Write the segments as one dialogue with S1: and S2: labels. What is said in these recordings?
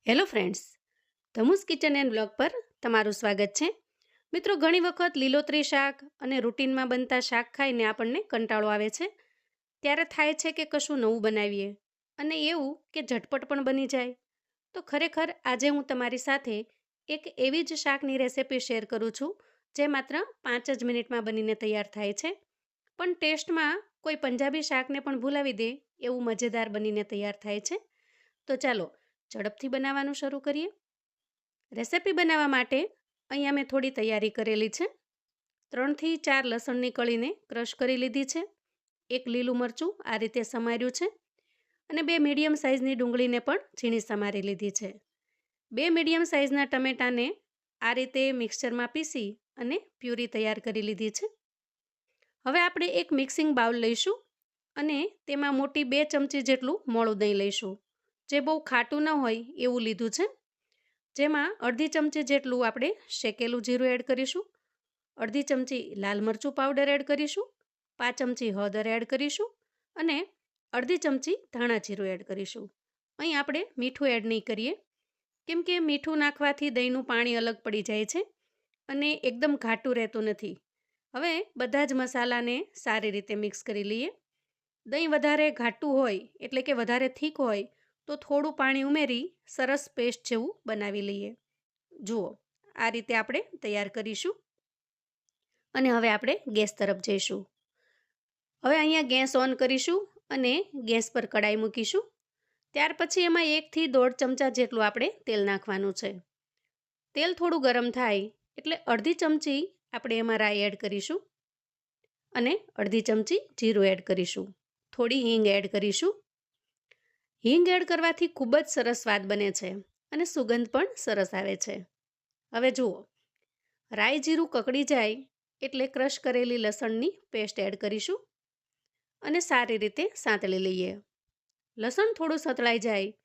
S1: Hello friends, ધમુસ kitchen and blog પર તમારું સ્વાગત છે. મિત્રો, ઘણી વખત લીલોતરી શાક અને રૂટીનમાં બનતા શાક ખાઈને આપણને કંટાળો આવે છે. ત્યારે થાય છે કે કશું નવું બનાવીએ અને એવું કે ઝટપટ પણ બની જાય. તો ખરેખર આજે હું તમારી સાથે એક એવી જ શાકની રેસિપી શેર કરું છું જે માત્ર 5 જ મિનિટમાં બનીને તૈયાર થાય છે, પણ ટેસ્ટમાં કોઈ પંજાબી શાકને પણ ભૂલાવી દે એવું મજેદાર બનીને તૈયાર થાય છે. તો ચાલો ઝડપથી બનાવવાનું શરૂ કરીએ. રેસિપી બનાવવા માટે અહીંયા મેં થોડી તૈયારી કરેલી છે. 3 થી 4 લસણની કળીને ક્રશ કરી લીધી છે. 1 લીલું મરચું આ રીતે સમાર્યું છે અને 2 મીડિયમ સાઇઝની ડુંગળીને પણ ઝીણી સમારી લીધી છે. 2 મીડિયમ સાઇઝના ટમેટાને આ રીતે મિક્સચરમાં પીસી અને પ્યુરી તૈયાર કરી લીધી છે. હવે આપણે એક મિક્સિંગ બાઉલ લઈશું અને તેમાં મોટી 2 ચમચી જેટલું મોળું દહીં લઈશું, જે બહુ ખાટું ન હોય એવું લીધું છે. જેમાં અડધી ચમચી જેટલું આપણે શેકેલું જીરું એડ કરીશું, અડધી ચમચી લાલ મરચું પાવડર એડ કરીશું, 5 ચમચી હળદર એડ કરીશું અને અડધી ચમચી ધાણા જીરું એડ કરીશું. અહીં આપણે મીઠું એડ નહીં કરીએ, કેમ કે મીઠું નાખવાથી દહીંનું પાણી અલગ પડી જાય છે અને એકદમ ઘાટું રહેતું નથી. હવે બધા જ મસાલાને સારી રીતે મિક્સ કરી લઈએ. દહીં વધારે ઘાટું હોય એટલે કે વધારે થીક હોય તો થોડું પાણી ઉમેરી સરસ પેસ્ટ જેવું બનાવી લઈએ. જુઓ, આ રીતે આપણે તૈયાર કરીશું અને હવે આપણે ગેસ તરફ જઈશું. હવે અહીંયા ગેસ ઓન કરીશું અને ગેસ પર કડાઈ મૂકીશું. ત્યાર પછી એમાં 1 થી 1.5 ચમચા જેટલું આપણે તેલ નાખવાનું છે. તેલ થોડું ગરમ થાય એટલે અડધી ચમચી આપણે એમાં રાઈ એડ કરીશું અને અડધી ચમચી જીરું એડ કરીશું. થોડી હિંગ એડ કરીશું. હિંગ એડ કરવાથી ખૂબ જ સરસ સ્વાદ બને છે અને સુગંધ પણ સરસ આવે છે. હવે જુઓ, રાઈ જીરું કકડી જાય એટલે ક્રશ કરેલી લસણની પેસ્ટ એડ કરીશું અને સારી રીતે સાંતળી લઈએ. લસણ થોડું સતળાઈ જાય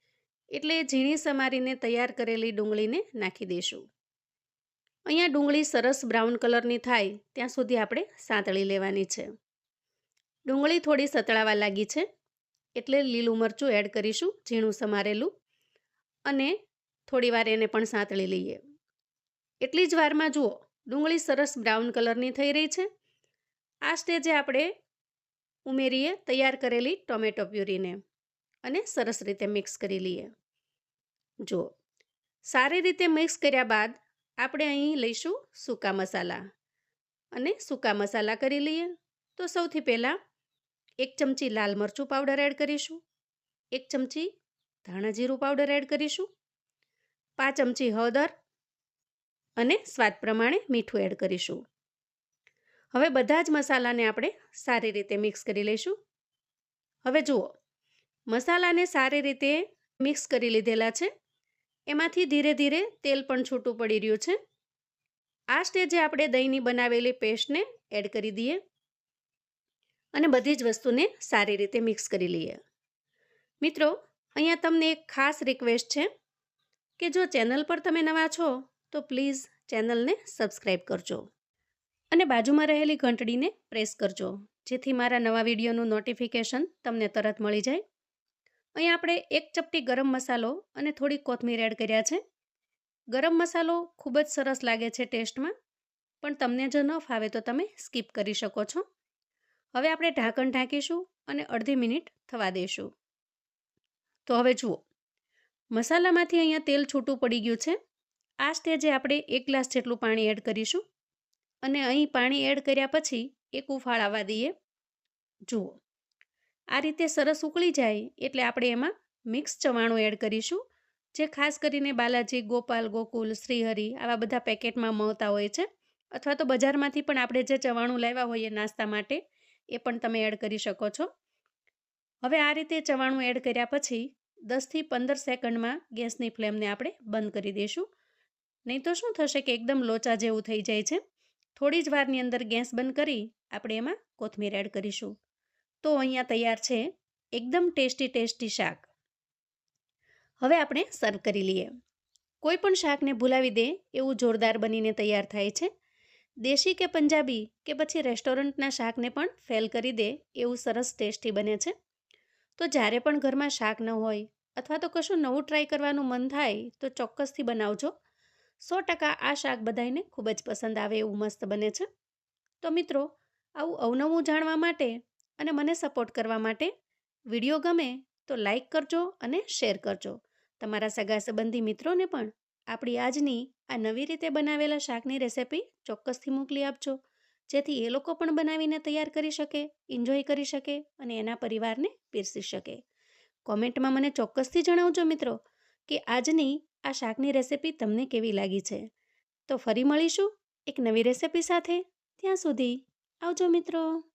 S1: એટલે ઝીણી સમારીને તૈયાર કરેલી ડુંગળીને નાખી દઈશું. અહીંયા ડુંગળી સરસ બ્રાઉન કલરની થાય ત્યાં સુધી આપણે સાંતળી લેવાની છે. ડુંગળી થોડી સતળાવા લાગી છે એટલે લીલું મરચું એડ કરીશું, ઝીણું સમારેલું, અને થોડીવાર એને પણ સાંતળી લઈએ. એટલી જ વારમાં જુઓ, ડુંગળી સરસ બ્રાઉન કલરની થઈ રહી છે. આ સ્ટેજે આપણે ઉમેરીએ તૈયાર કરેલી ટોમેટો પ્યુરીને અને સરસ રીતે મિક્સ કરી લઈએ. જુઓ, સારી રીતે મિક્સ કર્યા બાદ આપણે અહીં લઈશું સૂકા મસાલા અને સૂકા મસાલા કરી લઈએ. તો સૌથી પહેલાં 1 ચમચી લાલ મરચું પાવડર એડ કરીશું, 1 ચમચી ધાણા જીરું પાવડર એડ કરીશું, 5 ચમચી હળદર અને સ્વાદ પ્રમાણે મીઠું એડ કરીશું. હવે બધા જ મસાલાને આપણે સારી રીતે મિક્સ કરી લઈશું. હવે જુઓ, મસાલાને સારી રીતે મિક્સ કરી લીધેલા છે. એમાંથી ધીરે ધીરે તેલ પણ છૂટું પડી રહ્યું છે. આ સ્ટેજે આપણે દહીંની બનાવેલી પેસ્ટને એડ કરી દઈએ અને બધી જ વસ્તુને સારી રીતે મિક્સ કરી લઈએ. મિત્રો, અહીંયા તમને એક ખાસ રિક્વેસ્ટ છે કે જો ચેનલ પર તમે નવા છો તો પ્લીઝ ચેનલને સબસ્ક્રાઈબ કરજો અને બાજુમાં રહેલી ઘંટડીને પ્રેસ કરજો, જેથી મારા નવા વિડીયોનું નોટિફિકેશન તમને તરત મળી જાય. અહીં આપણે 1 ચપટી ગરમ મસાલો અને થોડી કોથમીર એડ કર્યા છે. ગરમ મસાલો ખૂબ જ સરસ લાગે છે ટેસ્ટમાં, પણ તમને જો ન ફાવે તો તમે સ્કીપ કરી શકો છો. હવે આપણે ઢાંકણ ઢાંકીશું અને અડધી મિનિટ થવા દઈશું. તો હવે જુઓ, મસાલામાંથી અહીંયા તેલ છૂટું પડી ગયું છે. આ સ્ટેજે આપણે 1 ગ્લાસ જેટલું પાણી એડ કરીશું અને અહીં પાણી એડ કર્યા પછી એક ઉફાળ આવવા દઈએ. જુઓ, આ રીતે સરસ ઉકળી જાય એટલે આપણે એમાં મિક્સ ચવાણું એડ કરીશું, જે ખાસ કરીને બાલાજી, ગોપાલ, ગોકુલ, શ્રીહરિ આવા બધા પેકેટમાં મળતા હોય છે, અથવા તો બજારમાંથી પણ આપણે જે ચવાણું લાવ્યા હોઈએ નાસ્તા માટે એ પણ તમે એડ કરી શકો છો. હવે આ રીતે ચવાણું એડ કર્યા પછી 10 થી 15 સેકન્ડમાં ગેસની ફ્લેમને આપણે બંધ કરી દઈશું. નહીં તો શું થશે કે એકદમ લોચા જેવું થઈ જાય છે. થોડી જ વારની અંદર ગેસ બંધ કરી આપણે એમાં કોથમીર એડ કરીશું. તો અહીંયા તૈયાર છે એકદમ ટેસ્ટી શાક. હવે આપણે સર્વ કરી લઈએ. કોઈ પણ શાકને ભૂલાવી દે એવું જોરદાર બનીને તૈયાર થાય છે. દેશી કે પંજાબી કે પછી રેસ્ટોરન્ટના શાકને પણ ફેલ કરી દે એવું સરસ ટેસ્ટી બને છે. તો જ્યારે પણ ઘરમાં શાક ન હોય અથવા તો કશું નવું ટ્રાય કરવાનું મન થાય તો ચોક્કસથી બનાવજો. 100% આ શાક બધાને ખૂબ જ પસંદ આવે એવું મસ્ત બને છે. તો મિત્રો, આવું અવનવું જાણવા માટે અને મને સપોર્ટ કરવા માટે વિડીયો ગમે તો લાઈક કરજો અને શેર કરજો. તમારા સગા સંબંધી મિત્રોને પણ આપણી આજની આ નવી રીતે બનાવેલા શાકની રેસિપી ચોક્કસથી મોકલી આપજો, જેથી એ લોકો પણ બનાવીને તૈયાર કરી શકે, એન્જોય કરી શકે અને એના પરિવારને પીરસી શકે. કોમેન્ટમાં મને ચોક્કસથી જણાવજો મિત્રો કે આજની આ શાકની રેસિપી તમને કેવી લાગી છે. તો ફરી મળીશું એક નવી રેસિપી સાથે. ત્યાં સુધી આવજો મિત્રો.